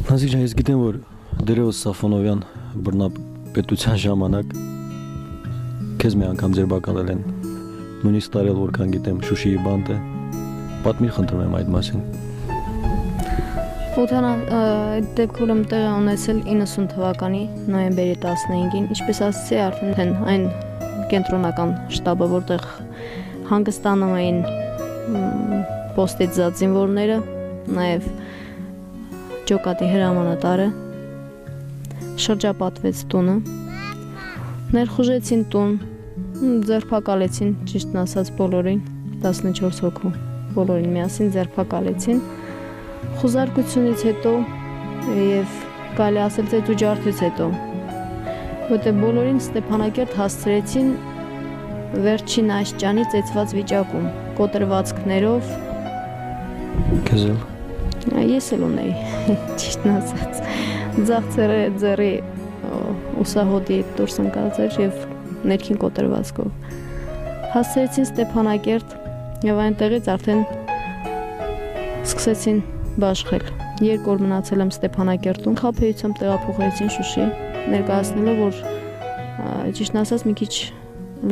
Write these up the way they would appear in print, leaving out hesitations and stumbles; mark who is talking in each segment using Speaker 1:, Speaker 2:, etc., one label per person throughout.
Speaker 1: Նազիկ ջան, ես գիտեմ, որ դերևս Սաֆոնովյան բռնապետության ժամանակ քեզ մի անգամ ձերբակալել են։ Նույնիսկ տարել որքան գիտեմ Շուշիի բանտ է։ Պատմիր խնդրում եմ այդ մասին։
Speaker 2: Այդ դեպքում տեղի ունեցել 90 թվականի նոյեմբերի 15-ին, ինչպես ասացի, արդեն այն կենտրոնական շտաբը, որտեղ հանգստանում էին պոստից զատ զինվորները, նաև ջոկատի հրամանատարը, շրջապատվեց տունը, ներխուժեցին տուն, ձերբակալեցին, ճիշտն ասած բոլորին, 14 հոգու բոլորին միասին ձերբակալեցին։ Խուզարկությունից հետո եւ կարելի ասել թե ջարդից հետո, որտեղ բոլորին Ստեփանակերտ հասցրեցին վերջին աշճանի ծեծված վիճակում, կոտրվածքներով։
Speaker 1: Քեզ էլ։
Speaker 2: Ես էլ ունեի, ճիշտն ասած, ձախ ձեռի ուսահոդի դուրս ընկած էր եւ ներքին կոտրվածքով։ Հասցրեցին Ստեփանակերտ եւ այնտեղից արդեն սկսեցին բաշխել։ 2 օր մնացել եմ Ստեփանակերտում, խաբեությամբ տեղափոխեցին Շուշի, ներկայացնելով, որ ճիշտն ասած մի քիչ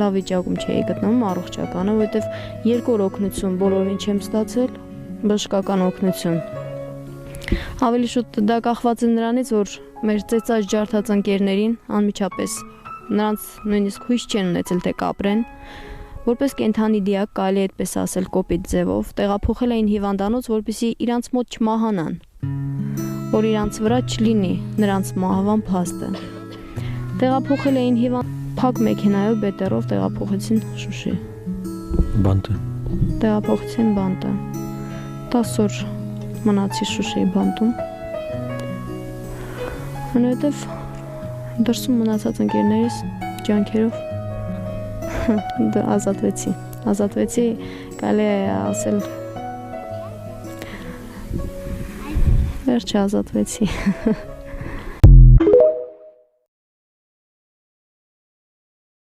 Speaker 2: լավ վիճակում չէի գտնվում առողջականը, որովհետև 2 օր օգնություն բոլորին չեմ ստացել, բժշկական օգնություն։ Ավելի շուտ դա կախված է նրանից, որ մեր ծեծած ջարդած ընկերներին անմիջապես նրանց նույնիսկ հույս չեն ունեցել թե կապրեն։ Որպես կենթանի դիակ, կարելի է այդպես ասել կոպիտ ձևով, տեղափոխել էին հիվանդանոց, որպեսզի իրանց մոտ չմահանան, որ իրանց վրա չլինի նրանց մահվան փաստը։ Տեղափոխել էին փակ մեքենայով բետերով տեղափոխեցին Շուշի։
Speaker 1: Բանտը։
Speaker 2: Տեղափոխեցին բանտը։ 10 օր մնացի Շուշիի բանտում։ Այնուհետև դրսում մնացած ընկերներիս ջանքերով ազատվեցի, կարելի է ասել, վերջը ազատվեցի։